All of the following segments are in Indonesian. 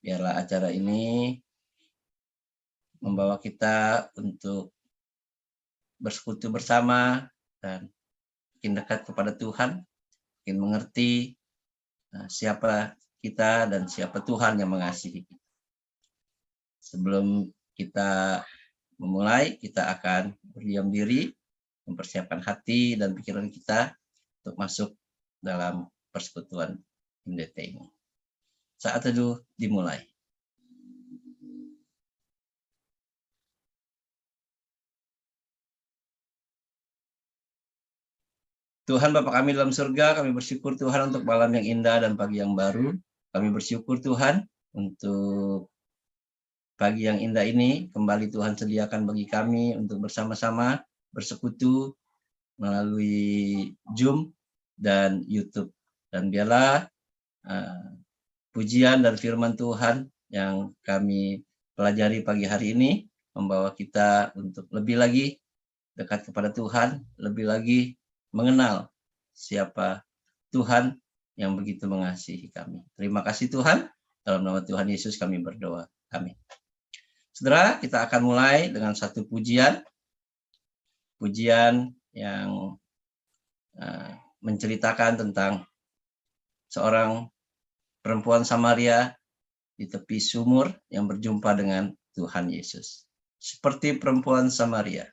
Biarlah acara ini membawa kita untuk bersekutu bersama dan makin dekat kepada Tuhan, makin mengerti siapa kita dan siapa Tuhan yang mengasihi kita. Sebelum kita memulai, kita akan berdiam diri, mempersiapkan hati dan pikiran kita untuk masuk dalam persekutuan MDT ini. Saat teduh dimulai. Tuhan Bapa kami dalam surga, kami bersyukur Tuhan untuk malam yang indah dan pagi yang baru. Kami bersyukur Tuhan untuk pagi yang indah ini, kembali Tuhan sediakan bagi kami untuk bersama-sama bersekutu melalui Zoom dan YouTube. Dan biarlah pujian dan firman Tuhan yang kami pelajari pagi hari ini membawa kita untuk lebih lagi dekat kepada Tuhan, lebih lagi mengenal siapa Tuhan yang begitu mengasihi kami. Terima kasih Tuhan, dalam nama Tuhan Yesus kami berdoa. Amin. Saudara, kita akan mulai dengan satu pujian. Pujian yang menceritakan tentang seorang perempuan Samaria di tepi sumur yang berjumpa dengan Tuhan Yesus. Seperti perempuan Samaria.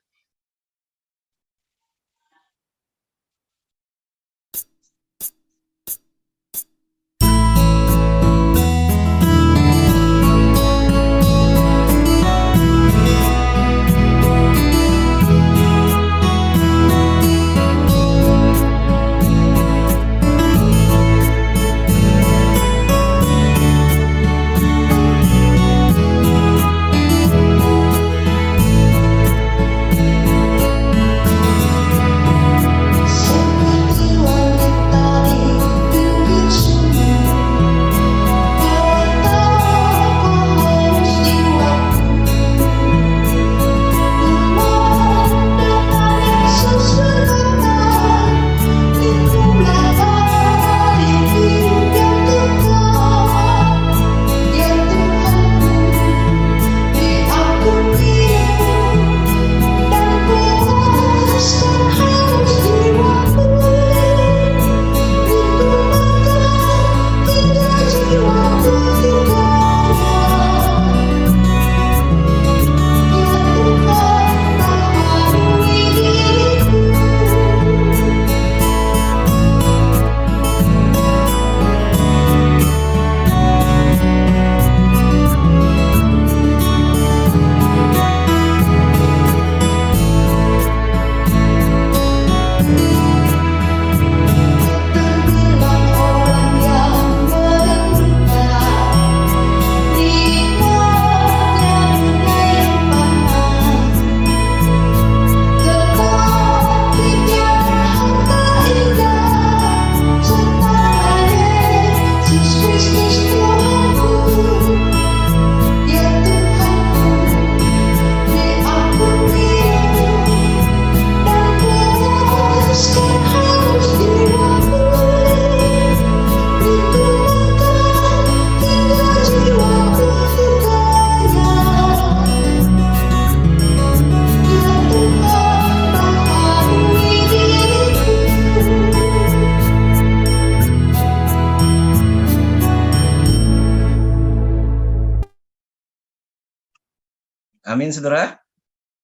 Amin, saudara.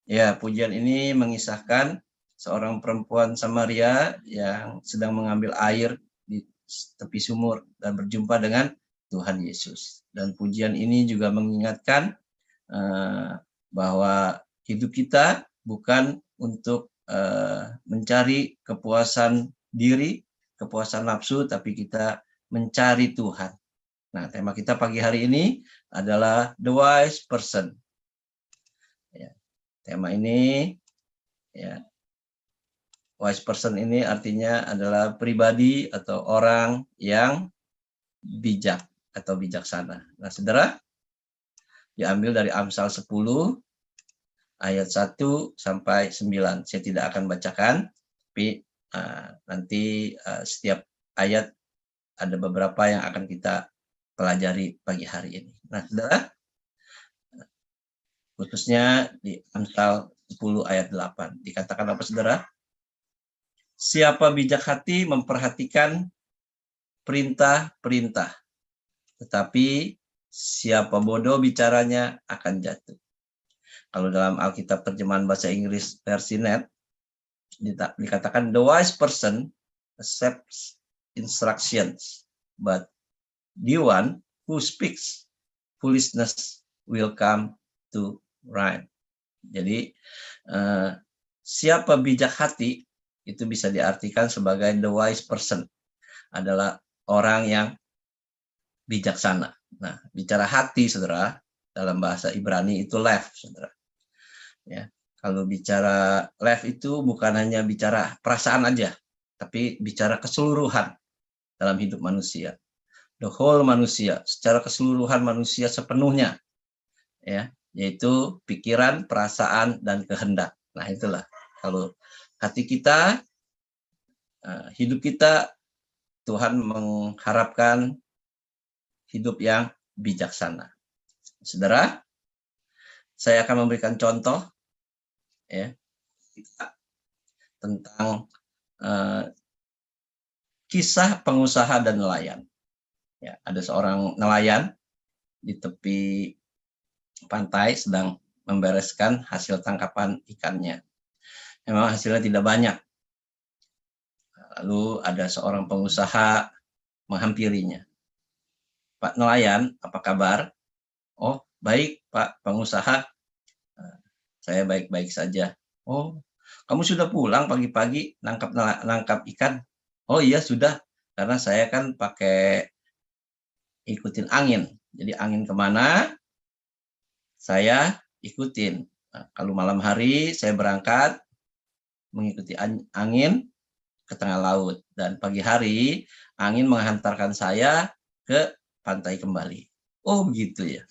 Ya, pujian ini mengisahkan seorang perempuan Samaria yang sedang mengambil air di tepi sumur dan berjumpa dengan Tuhan Yesus. Dan pujian ini juga mengingatkan bahwa hidup kita bukan untuk mencari kepuasan diri, kepuasan nafsu, tapi kita mencari Tuhan. Nah, tema kita pagi hari ini adalah The Wise Person. Ya, tema ini, ya, wise person ini artinya adalah pribadi atau orang yang bijak atau bijaksana. Nah, saudara, diambil dari Amsal 10 ayat 1 sampai 9. Saya tidak akan bacakan, tapi nanti setiap ayat ada beberapa yang akan kita pelajari pagi hari ini. Nah, saudara, khususnya di Amsal 10 ayat 8. Dikatakan apa, saudara? Siapa bijak hati memperhatikan perintah-perintah, tetapi siapa bodoh bicaranya akan jatuh. Kalau dalam Alkitab terjemahan bahasa Inggris versi net, dikatakan the wise person accepts instructions, but the one who speaks foolishness will come to ruin. Jadi siapa bijak hati itu bisa diartikan sebagai the wise person, adalah orang yang bijaksana. Nah, bicara hati, saudara, dalam bahasa Ibrani itu lev, saudara. Ya, kalau bicara lev itu bukan hanya bicara perasaan aja, tapi bicara keseluruhan dalam hidup manusia. The whole manusia, secara keseluruhan manusia sepenuhnya, ya, yaitu pikiran, perasaan, dan kehendak. Nah, itulah kalau hati kita, hidup kita, Tuhan mengharapkan hidup yang bijaksana. Saudara, saya akan memberikan contoh ya tentang kisah pengusaha dan nelayan. Ya, ada seorang nelayan di tepi pantai sedang membereskan hasil tangkapan ikannya. Memang hasilnya tidak banyak. Lalu ada seorang pengusaha menghampirinya. Pak nelayan, apa kabar? Oh, baik Pak pengusaha, saya baik-baik saja. Oh, kamu sudah pulang pagi-pagi nangkap ikan? Oh iya sudah, karena saya kan pakai ikutin angin. Jadi angin kemana, saya ikutin. Nah, kalau malam hari saya berangkat mengikuti angin ke tengah laut. Dan pagi hari angin menghantarkan saya ke pantai kembali. Oh gitu ya.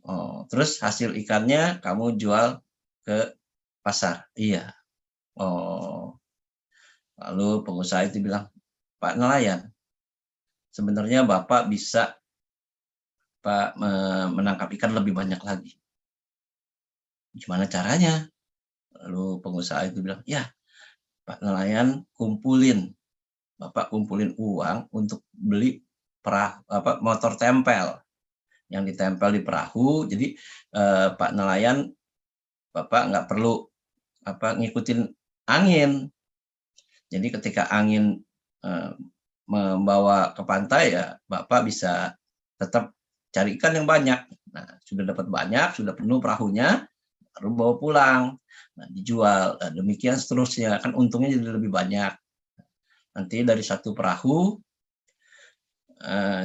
Oh, terus hasil ikannya kamu jual ke pasar. Iya. Oh. Lalu pengusaha itu bilang, Pak nelayan, sebenarnya Bapak bisa Pak menangkap ikan lebih banyak lagi. Gimana caranya? Lalu pengusaha itu bilang, ya Pak nelayan Bapak kumpulin uang untuk beli motor tempel yang ditempel di perahu. Jadi Pak nelayan, Bapak nggak perlu ngikutin angin. Jadi ketika angin membawa ke pantai, ya Bapak bisa tetap cari ikan yang banyak. Nah, sudah dapat banyak, sudah penuh perahunya, baru bawa pulang. Nah, dijual, demikian seterusnya. Kan untungnya jadi lebih banyak. Nanti dari satu perahu,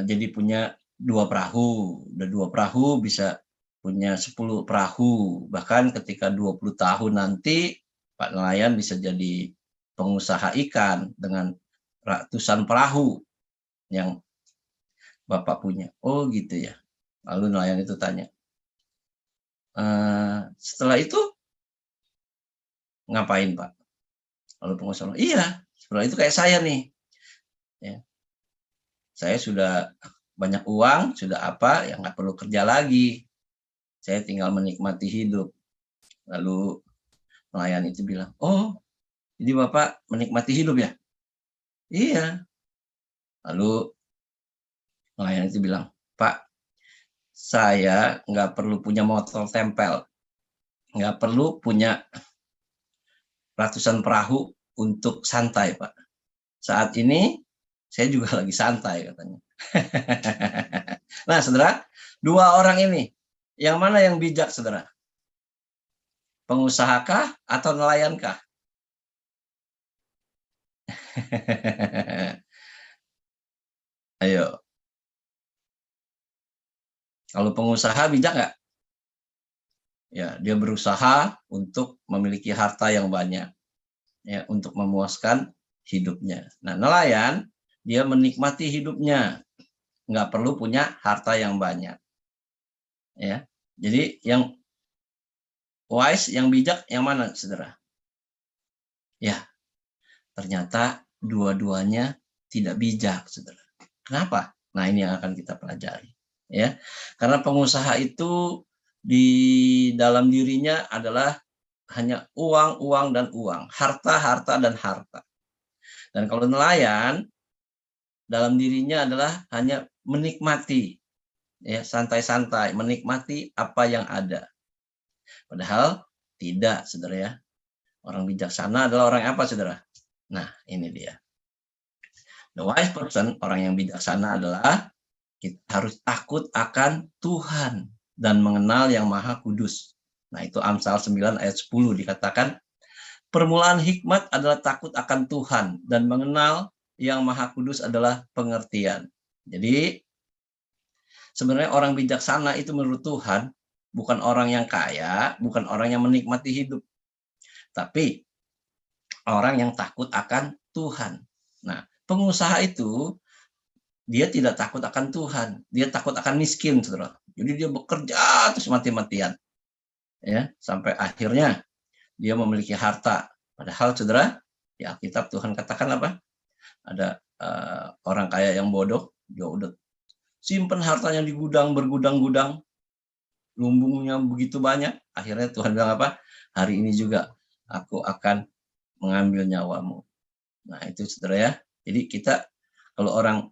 jadi punya 2 perahu. Udah 2 perahu bisa punya 10 perahu. Bahkan ketika 20 tahun nanti, Pak nelayan bisa jadi pengusaha ikan dengan ratusan perahu yang Bapak punya. Oh gitu ya. Lalu nelayan itu tanya, setelah itu ngapain Pak? Lalu pengusaha, iya setelah itu kayak saya nih. Ya. Saya sudah banyak uang, sudah apa, ya nggak perlu kerja lagi. Saya tinggal menikmati hidup. Lalu nelayan itu bilang, oh jadi Bapak menikmati hidup ya? Iya. Lalu nelayan itu bilang, Pak, saya nggak perlu punya motor tempel, nggak perlu punya ratusan perahu untuk santai, Pak. Saat ini saya juga lagi santai, katanya. Nah, saudara, 2 orang ini, yang mana yang bijak, saudara? Pengusahakah atau nelayankah? Ayo. Kalau pengusaha bijak nggak? Ya, dia berusaha untuk memiliki harta yang banyak, ya, untuk memuaskan hidupnya. Nah, nelayan dia menikmati hidupnya, nggak perlu punya harta yang banyak. Ya, jadi yang wise, yang bijak, yang mana, saudara? Ya, ternyata dua-duanya tidak bijak, saudara. Kenapa? Nah, ini yang akan kita pelajari, ya. Karena pengusaha itu di dalam dirinya adalah hanya uang, uang, dan uang, harta, harta, dan harta. Dan kalau nelayan, dalam dirinya adalah hanya menikmati, ya, santai-santai, menikmati apa yang ada. Padahal tidak, saudara ya. Orang bijaksana adalah orang apa, saudara? Nah, ini dia. The wise person, orang yang bijaksana adalah kita harus takut akan Tuhan dan mengenal yang Maha Kudus. Nah, itu Amsal 9 ayat 10 dikatakan, permulaan hikmat adalah takut akan Tuhan dan mengenal yang Maha Kudus adalah pengertian. Jadi, sebenarnya orang bijaksana itu menurut Tuhan bukan orang yang kaya, bukan orang yang menikmati hidup, tapi orang yang takut akan Tuhan. Nah, pengusaha itu dia tidak takut akan Tuhan, dia takut akan miskin, saudara. Jadi dia bekerja terus mati-matian, ya, sampai akhirnya dia memiliki harta. Padahal, saudara, di Alkitab Tuhan katakan apa? Ada orang kaya yang bodoh, dia udah simpen hartanya di gudang, bergudang-gudang, lumbungnya begitu banyak. Akhirnya Tuhan bilang apa? Hari ini juga aku akan mengambil nyawamu. Nah, itu, saudara ya. Jadi kita, kalau orang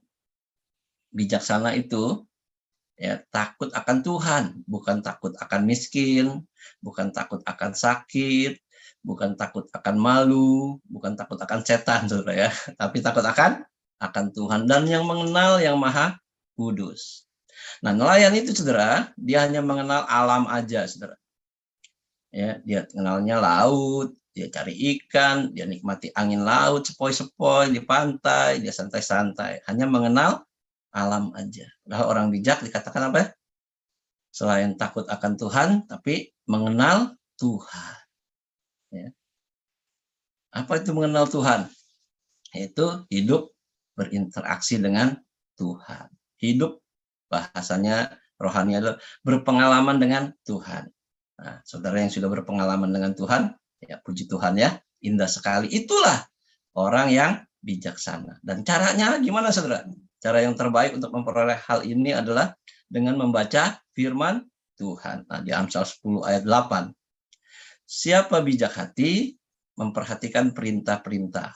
bijaksana itu, ya, takut akan Tuhan, bukan takut akan miskin, bukan takut akan sakit, bukan takut akan malu, bukan takut akan setan, saudara ya, tapi takut akan Tuhan dan yang mengenal yang Maha Kudus. Nah, nelayan itu, saudara, dia hanya mengenal alam aja, saudara. Ya, dia kenalnya laut, dia cari ikan, dia nikmati angin laut, sepoi-sepoi di pantai, dia santai-santai, hanya mengenal alam aja. Padahal orang bijak dikatakan apa? Selain takut akan Tuhan, tapi mengenal Tuhan. Ya. Apa itu mengenal Tuhan? Yaitu hidup berinteraksi dengan Tuhan. Hidup, bahasanya rohani adalah berpengalaman dengan Tuhan. Nah, saudara yang sudah berpengalaman dengan Tuhan, ya puji Tuhan ya, indah sekali. Itulah orang yang bijaksana. Dan caranya gimana, saudara? Cara yang terbaik untuk memperoleh hal ini adalah dengan membaca firman Tuhan. Nah, di Amsal 10 ayat 8. Siapa bijak hati memperhatikan perintah-perintah,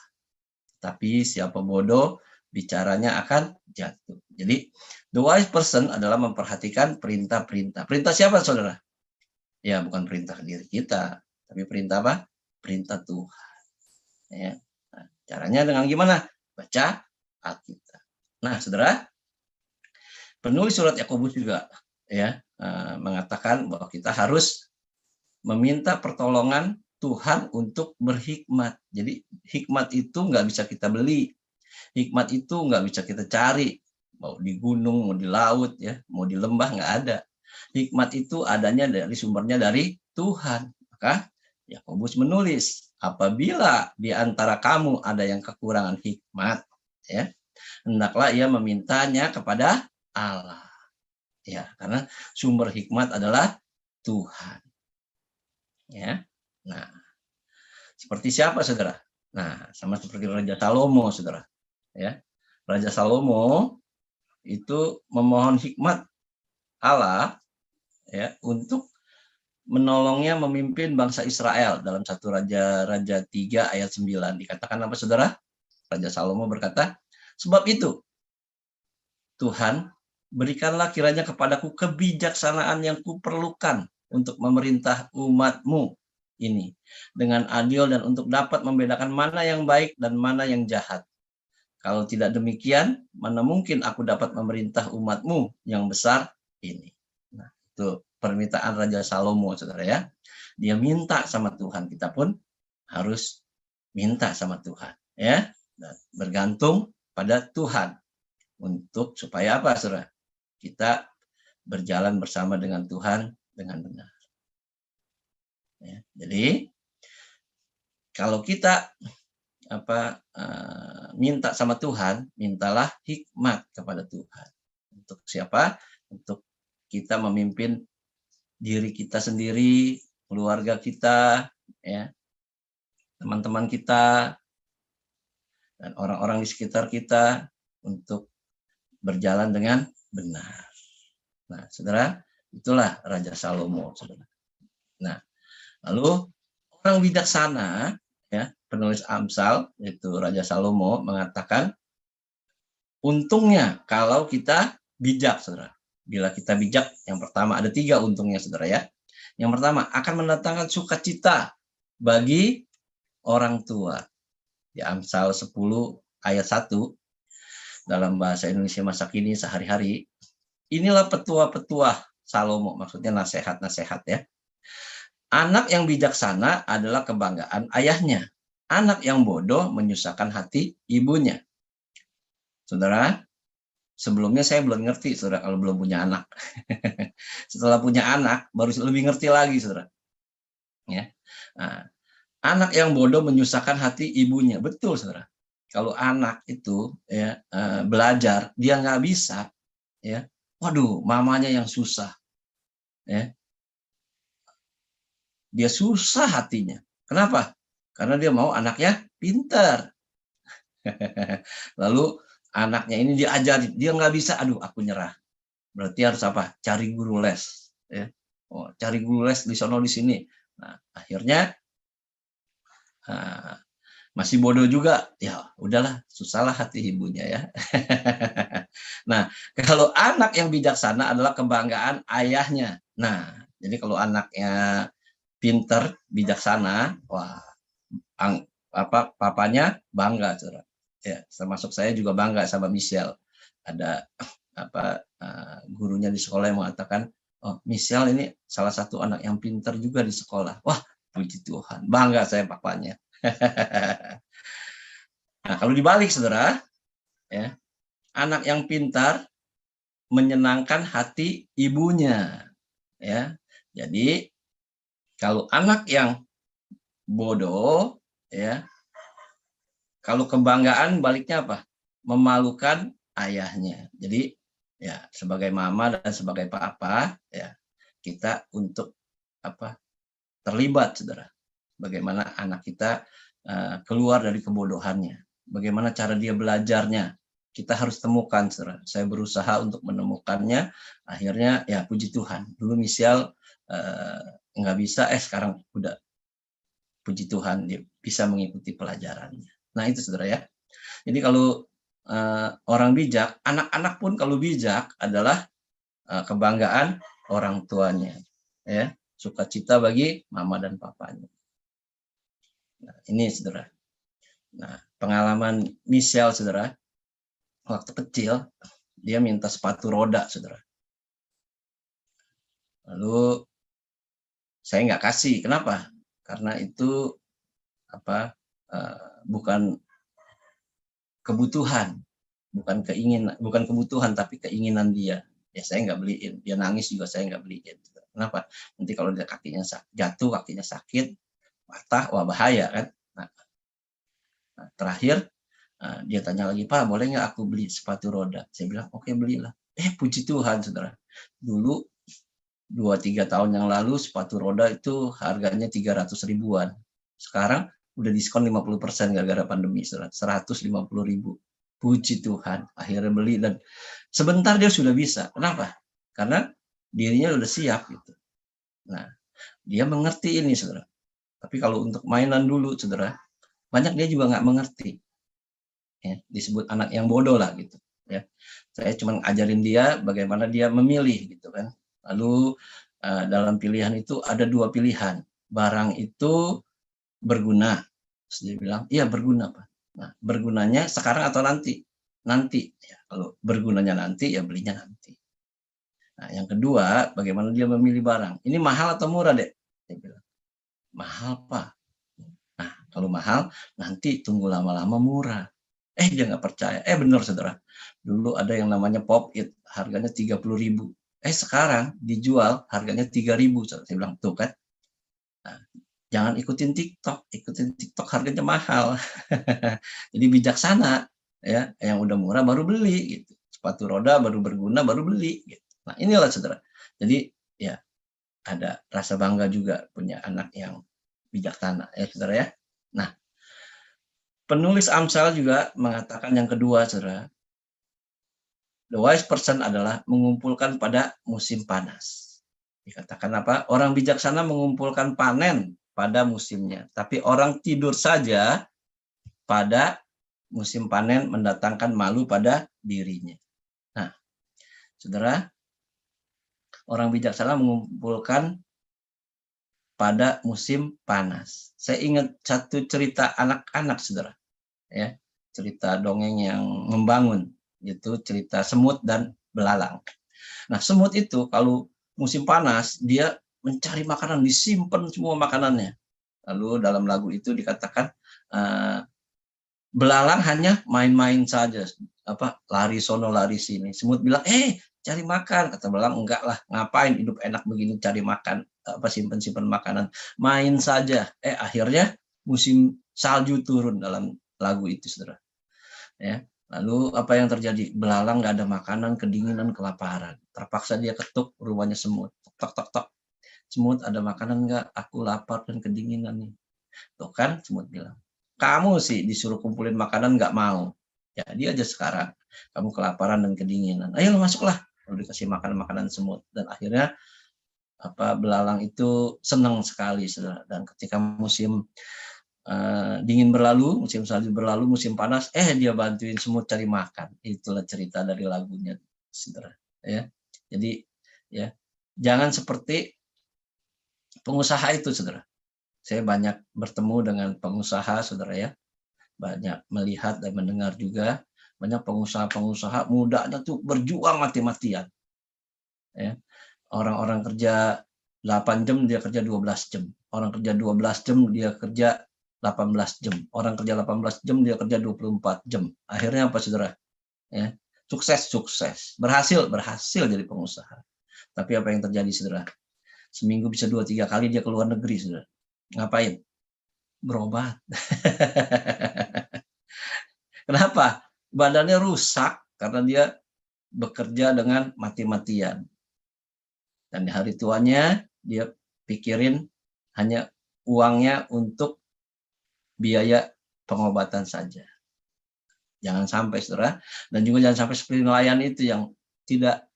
tapi siapa bodoh bicaranya akan jatuh. Jadi, the wise person adalah memperhatikan perintah-perintah. Perintah siapa, saudara? Ya, bukan perintah diri kita, tapi perintah apa? Perintah Tuhan. Ya. Nah, caranya dengan gimana? Baca Alkitab. Nah, saudara, penulis surat Yakobus juga ya mengatakan bahwa kita harus meminta pertolongan Tuhan untuk berhikmat. Jadi hikmat itu nggak bisa kita beli, hikmat itu nggak bisa kita cari, mau di gunung, mau di laut, ya, mau di lembah, nggak ada. Hikmat itu adanya dari sumbernya dari Tuhan. Maka Yakobus menulis, apabila di antara kamu ada yang kekurangan hikmat, ya, hendaklah ia memintanya kepada Allah. Ya, karena sumber hikmat adalah Tuhan. Ya. Nah, seperti siapa, saudara? Nah, sama seperti Raja Salomo, saudara. Ya. Raja Salomo itu memohon hikmat Allah, ya, untuk menolongnya memimpin bangsa Israel dalam 1 Raja 3 ayat 9. Dikatakan apa, saudara? Raja Salomo berkata, sebab itu Tuhan, berikanlah kiranya kepadaku kebijaksanaan yang kuperlukan untuk memerintah umat-Mu ini dengan adil dan untuk dapat membedakan mana yang baik dan mana yang jahat. Kalau tidak demikian, mana mungkin aku dapat memerintah umat-Mu yang besar ini. Nah, itu permintaan Raja Salomo, saudara ya. Dia minta sama Tuhan, kita pun harus minta sama Tuhan, ya. Dan bergantung pada Tuhan untuk supaya apa, saudara? Kita berjalan bersama dengan Tuhan dengan benar. Ya, jadi kalau kita minta sama Tuhan, mintalah hikmat kepada Tuhan. Untuk siapa? Untuk kita memimpin diri kita sendiri, keluarga kita, ya, teman-teman kita, dan orang-orang di sekitar kita untuk berjalan dengan benar. Nah, saudara, itulah Raja Salomo, saudara. Nah, lalu orang bijaksana, ya, penulis Amsal, yaitu Raja Salomo, mengatakan, untungnya kalau kita bijak, saudara. Bila kita bijak, yang pertama ada 3 untungnya, saudara ya. Yang pertama, akan mendatangkan sukacita bagi orang tua. Di Amsal 10 ayat 1, dalam bahasa Indonesia masa kini sehari-hari, inilah petua-petua Salomo, maksudnya nasihat-nasihat ya. Anak yang bijaksana adalah kebanggaan ayahnya. Anak yang bodoh menyusahkan hati ibunya. Saudara, sebelumnya saya belum ngerti, saudara, kalau belum punya anak. Setelah punya anak, baru lebih ngerti lagi, saudara. Ya. Nah, anak yang bodoh menyusahkan hati ibunya. Betul, saudara. Kalau anak itu ya belajar, dia nggak bisa, ya, waduh, mamanya yang susah, ya, dia susah hatinya. Kenapa? Karena dia mau anaknya pintar. Lalu anaknya ini diajari, dia nggak bisa, aduh, aku nyerah. Berarti harus apa? Cari guru les, ya. Oh, cari guru les di sono di sini. Nah, akhirnya masih bodoh juga, ya udahlah, susahlah hati ibunya ya. Nah, kalau anak yang bijaksana adalah kebanggaan ayahnya. Nah, jadi kalau anaknya pinter, bijaksana, wah, papanya bangga, saudara. Ya, termasuk saya juga bangga sama Michelle. Ada gurunya di sekolah yang mengatakan, oh, Michelle ini salah satu anak yang pinter juga di sekolah. Wah, puji Tuhan, bangga saya papanya. Nah, kalau dibalik, saudara, ya, anak yang pintar menyenangkan hati ibunya, ya. Jadi kalau anak yang bodoh, ya, kalau kebanggaan baliknya apa? Memalukan ayahnya. Jadi ya, sebagai mama dan sebagai papa, ya, kita untuk apa? Terlibat, saudara. Bagaimana anak kita keluar dari kebodohannya. Bagaimana cara dia belajarnya. Kita harus temukan, saudara. Saya berusaha untuk menemukannya. Akhirnya ya puji Tuhan. Dulu Michelle nggak bisa, sekarang udah puji Tuhan dia bisa mengikuti pelajarannya. Nah itu, saudara ya. Jadi kalau orang bijak, anak-anak pun kalau bijak adalah kebanggaan orang tuanya, ya, sukacita bagi mama dan papanya. Nah, ini, saudara. Nah, pengalaman Michelle, saudara, waktu kecil dia minta sepatu roda, saudara. Lalu saya nggak kasih. Kenapa? Karena itu bukan kebutuhan, bukan kebutuhan, tapi keinginan dia. Ya saya nggak beliin. Dia nangis juga saya nggak beliin. Kenapa? Nanti kalau dia kakinya jatuh, kakinya sakit, patah, wah bahaya kan. Nah, terakhir dia tanya lagi, Pak, boleh nggak aku beli sepatu roda? Saya bilang, oke, belilah. Puji Tuhan, saudara. Dulu 2-3 tahun yang lalu sepatu roda itu harganya 300 ribuan. Sekarang udah diskon 50% gara-gara pandemi, 150 ribu. Puji Tuhan, akhirnya beli dan sebentar dia sudah bisa. Kenapa? Karena dirinya udah siap gitu. Nah, dia mengerti ini, saudara. Tapi kalau untuk mainan dulu, saudara, banyak dia juga nggak mengerti. Ya, disebut anak yang bodoh lah gitu. Ya, saya cuma ajarin dia bagaimana dia memilih gitu kan. Lalu dalam pilihan itu ada 2 pilihan. Barang itu berguna. Terus dia bilang, iya berguna, Pak. Nah, bergunanya sekarang atau nanti? Nanti. Ya, kalau bergunanya nanti, ya belinya nanti. Nah, yang kedua, bagaimana dia memilih barang. Ini mahal atau murah, Dek? Dia bilang, mahal, Pak. Nah, kalau mahal, nanti tunggu lama-lama murah. Dia nggak percaya. Benar, saudara. Dulu ada yang namanya Pop It, harganya 30 ribu. Sekarang dijual harganya 3 ribu. Saya bilang, tuh kan. Nah, jangan ikutin TikTok harganya mahal. Jadi bijaksana, ya, yang udah murah baru beli gitu. Sepatu roda baru berguna baru beli gitu. Nah, inilah, saudara. Jadi ya ada rasa bangga juga punya anak yang bijaksana, ya, saudara ya. Nah, penulis Amsal juga mengatakan yang kedua, saudara. The wise person adalah mengumpulkan pada musim panas. Dikatakan apa? Orang bijaksana mengumpulkan panen pada musimnya. Tapi orang tidur saja pada musim panen mendatangkan malu pada dirinya. Nah, saudara, orang bijaksana mengumpulkan pada musim panas. Saya ingat satu cerita anak-anak, saudara. Ya, cerita dongeng yang membangun, itu cerita semut dan belalang. Nah, semut itu kalau musim panas, dia mencari makanan, disimpan semua makanannya. Lalu dalam lagu itu dikatakan, belalang hanya main-main saja, lari sono lari sini. Semut bilang, cari makan. Kata belalang, enggak lah, ngapain hidup enak begini cari makan, simpen-simpen makanan, main saja. Akhirnya musim salju turun dalam lagu itu, saudara. Ya, lalu apa yang terjadi? Belalang nggak ada makanan, kedinginan, kelaparan. Terpaksa dia ketuk rumahnya semut. Tok tok tok. Semut, ada makanan nggak? Aku lapar dan kedinginan nih. Tuh kan, semut bilang. Kamu sih disuruh kumpulin makanan nggak mau. Jadi aja sekarang kamu kelaparan dan kedinginan. Ayo masuklah. Lalu dikasih makanan semut, dan akhirnya belalang itu senang sekali, saudara. Dan ketika musim dingin berlalu, musim salju berlalu, musim panas, dia bantuin semut cari makan. Itulah cerita dari lagunya, saudara. Ya, jadi ya, jangan seperti pengusaha itu, saudara. Saya banyak bertemu dengan pengusaha, saudara ya. Banyak melihat dan mendengar juga banyak pengusaha-pengusaha mudanya tuh berjuang mati-matian. Ya. Orang-orang kerja 8 jam, dia kerja 12 jam. Orang kerja 12 jam, dia kerja 18 jam. Orang kerja 18 jam, dia kerja 24 jam. Akhirnya apa, saudara? Ya, sukses. Berhasil jadi pengusaha. Tapi apa yang terjadi, saudara? Seminggu bisa 2-3 kali dia keluar negeri, saudara. Ngapain? Berobat. Kenapa? Badannya rusak karena dia bekerja dengan mati-matian. Dan di hari tuanya dia pikirin hanya uangnya untuk biaya pengobatan saja. Jangan sampai, saudara. Dan juga jangan sampai seperti nelayan itu yang tidak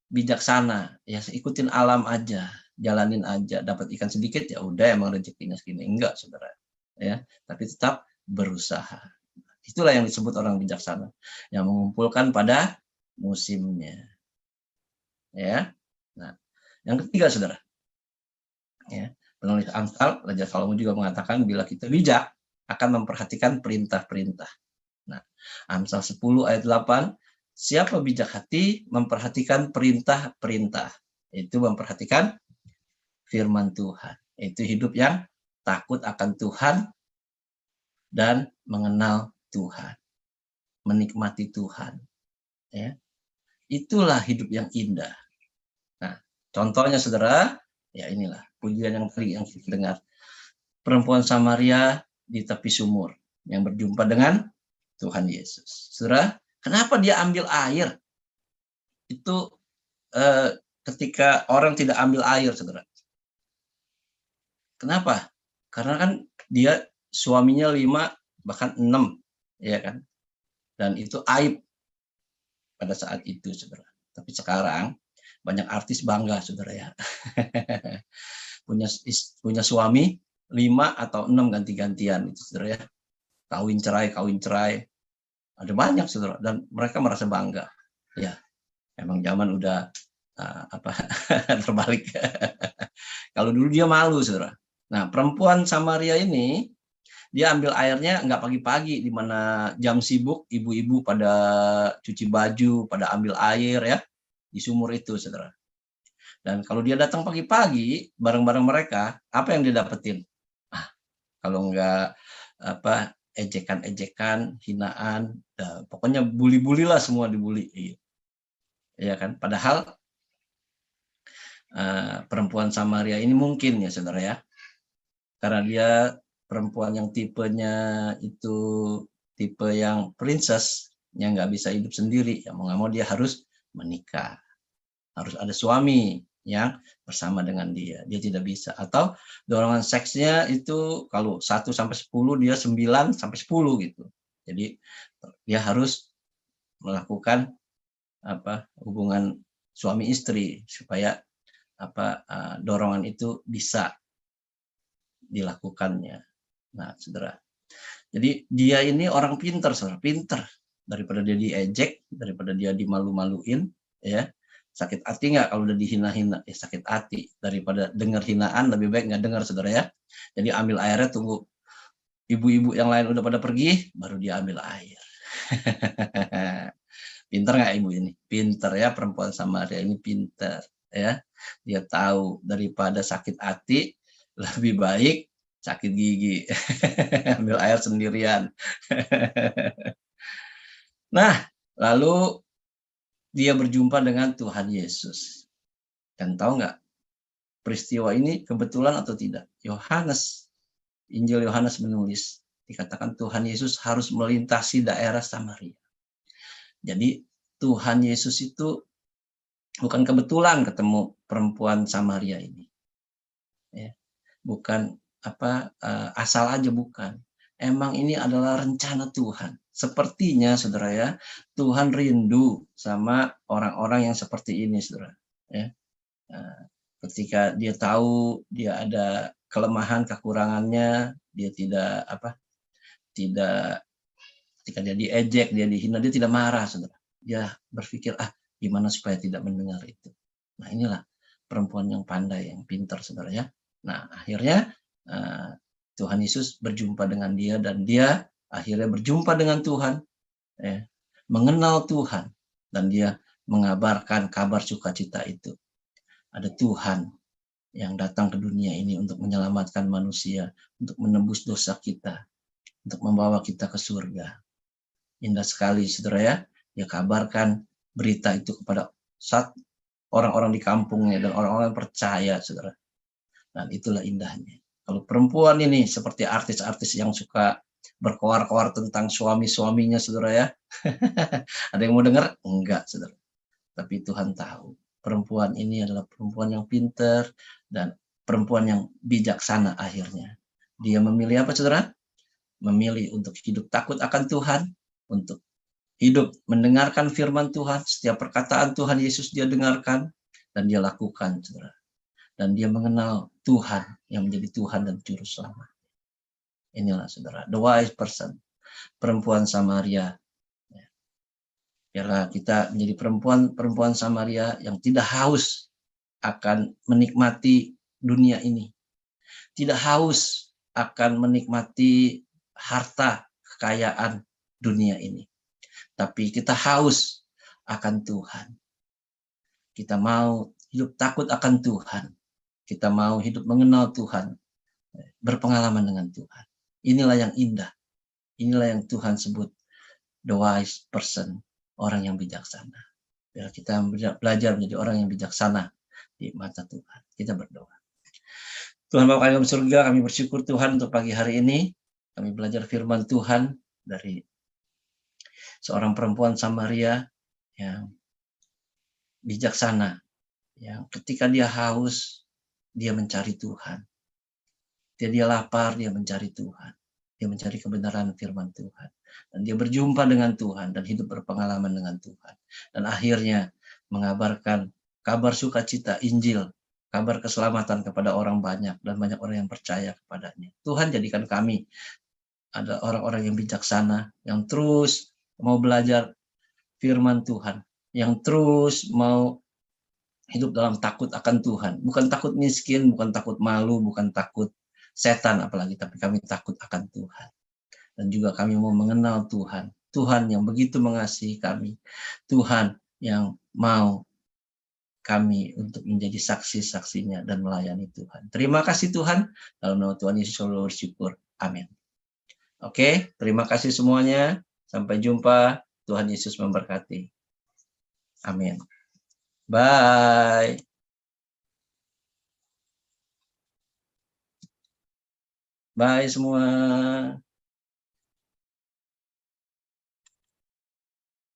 bijaksana. Ya, ikutin alam aja, jalanin aja. Dapat ikan sedikit, ya udah, emang rezekinya segini. Enggak, saudara. Ya, tapi tetap berusaha. Itulah yang disebut orang bijaksana, yang mengumpulkan pada musimnya. Ya. Nah, yang ketiga, saudara. Ya, penulis Amsal, Raja Salomo juga mengatakan bila kita bijak akan memperhatikan perintah-perintah. Nah, Amsal 10 ayat 8, siapa bijak hati memperhatikan perintah-perintah. Itu memperhatikan firman Tuhan. Itu hidup yang takut akan Tuhan dan mengenal Tuhan. Menikmati Tuhan. Ya. Itulah hidup yang indah. Nah, contohnya, saudara, ya inilah pujian yang tadi yang kita dengar. Perempuan Samaria di tepi sumur yang berjumpa dengan Tuhan Yesus. Saudara, kenapa dia ambil air? Itu ketika orang tidak ambil air, saudara. Kenapa? Karena kan dia suaminya 5 bahkan 6, ya kan? Dan itu aib pada saat itu, saudara. Tapi sekarang banyak artis bangga, saudara ya. punya suami 5 atau 6 ganti-gantian itu, saudara ya. Kawin cerai. Ada banyak, saudara, dan mereka merasa bangga. Ya, emang zaman udah terbalik. Kalau dulu dia malu, saudara. Nah, perempuan Samaria ini dia ambil airnya nggak pagi-pagi, di mana jam sibuk ibu-ibu pada cuci baju, pada ambil air ya di sumur itu, saudara. Dan kalau dia datang pagi-pagi bareng-bareng mereka, apa yang dia dapetin? Kalau nggak ejekan-ejekan, hinaan, pokoknya bully-bully lah, semua dibully. Iya kan? Padahal perempuan Samaria ini mungkin ya, saudara ya, karena dia perempuan yang tipenya itu tipe yang princess, yang nggak bisa hidup sendiri, ya mau nggak mau dia harus menikah, harus ada suami yang bersama dengan dia tidak bisa. Atau dorongan seksnya itu kalau 1 sampai 10, dia 9 sampai 10 gitu. Jadi dia harus melakukan hubungan suami istri supaya dorongan itu bisa dilakukannya. Nah, saudara. Jadi dia ini orang pintar, saudara, pintar. Daripada dia diejek, daripada dia dimalu-maluin, ya. Sakit hati nggak kalau udah dihina-hina? Sakit hati. Daripada dengar hinaan, lebih baik nggak dengar, saudara ya. Jadi ambil airnya, tunggu ibu-ibu yang lain udah pada pergi, baru dia ambil air. Pintar nggak ibu ini? Pintar ya, perempuan Samaria ini pintar ya. Dia tahu daripada sakit hati, lebih baik sakit gigi. Ambil air sendirian. Nah, lalu dia berjumpa dengan Tuhan Yesus. Dan tahu nggak peristiwa ini kebetulan atau tidak? Injil Yohanes menulis, dikatakan Tuhan Yesus harus melintasi daerah Samaria. Jadi Tuhan Yesus itu bukan kebetulan ketemu perempuan Samaria ini. Ya, bukan asal aja, bukan. Emang ini adalah rencana Tuhan. Sepertinya, saudara ya, Tuhan rindu sama orang-orang yang seperti ini, saudara. Ya. Ketika dia tahu dia ada kelemahan, kekurangannya, dia ketika dia diejek, dia dihina, dia tidak marah, saudara. Dia berpikir, gimana supaya tidak mendengar itu. Nah, inilah perempuan yang pandai, yang pintar, saudara ya. Nah, akhirnya Tuhan Yesus berjumpa dengan dia, dan dia akhirnya berjumpa dengan Tuhan, ya, mengenal Tuhan, dan dia mengabarkan kabar sukacita itu. Ada Tuhan yang datang ke dunia ini untuk menyelamatkan manusia, untuk menembus dosa kita, untuk membawa kita ke surga. Indah sekali, saudara ya. Dia kabarkan berita itu kepada orang-orang di kampungnya, dan orang-orang percaya, saudara. Dan itulah indahnya. Kalau perempuan ini seperti artis-artis yang suka berkoar-koar tentang suami-suaminya, saudara ya. Ada yang mau dengar? Enggak, saudara. Tapi Tuhan tahu. Perempuan ini adalah perempuan yang pintar dan perempuan yang bijaksana akhirnya. Dia memilih apa, saudara? Memilih untuk hidup takut akan Tuhan, untuk hidup mendengarkan firman Tuhan, setiap perkataan Tuhan Yesus dia dengarkan, dan dia lakukan, saudara. Dan dia mengenal Tuhan yang menjadi Tuhan dan Juru Selamat. Inilah, saudara, the wise person, perempuan Samaria. Biarlah kita menjadi perempuan Samaria yang tidak haus akan menikmati dunia ini. Tidak haus akan menikmati harta kekayaan dunia ini. Tapi kita haus akan Tuhan. Kita mau hidup takut akan Tuhan. Kita mau hidup mengenal Tuhan. Berpengalaman dengan Tuhan. Inilah yang indah. Inilah yang Tuhan sebut the wise person. Orang yang bijaksana. Biar kita belajar menjadi orang yang bijaksana di mata Tuhan. Kita berdoa. Tuhan Bapa kami dalam surga, kami bersyukur Tuhan untuk pagi hari ini. Kami belajar firman Tuhan dari seorang perempuan Samaria yang bijaksana. Yang ketika dia haus, dia mencari Tuhan. Dia lapar, dia mencari Tuhan. Dia mencari kebenaran firman Tuhan. Dan dia berjumpa dengan Tuhan dan hidup berpengalaman dengan Tuhan. Dan akhirnya mengabarkan kabar sukacita, Injil, kabar keselamatan kepada orang banyak, dan banyak orang yang percaya kepadanya. Tuhan jadikan kami ada orang-orang yang bijaksana, yang terus mau belajar firman Tuhan, yang terus mau hidup dalam takut akan Tuhan. Bukan takut miskin, bukan takut malu, bukan takut setan apalagi, tapi kami takut akan Tuhan. Dan juga kami mau mengenal Tuhan. Tuhan yang begitu mengasihi kami. Tuhan yang mau kami untuk menjadi saksi-saksinya dan melayani Tuhan. Terima kasih Tuhan. Dalam nama Tuhan Yesus selalu bersyukur. Amin. Oke, terima kasih semuanya. Sampai jumpa. Tuhan Yesus memberkati. Amin. Bye. Bye semua.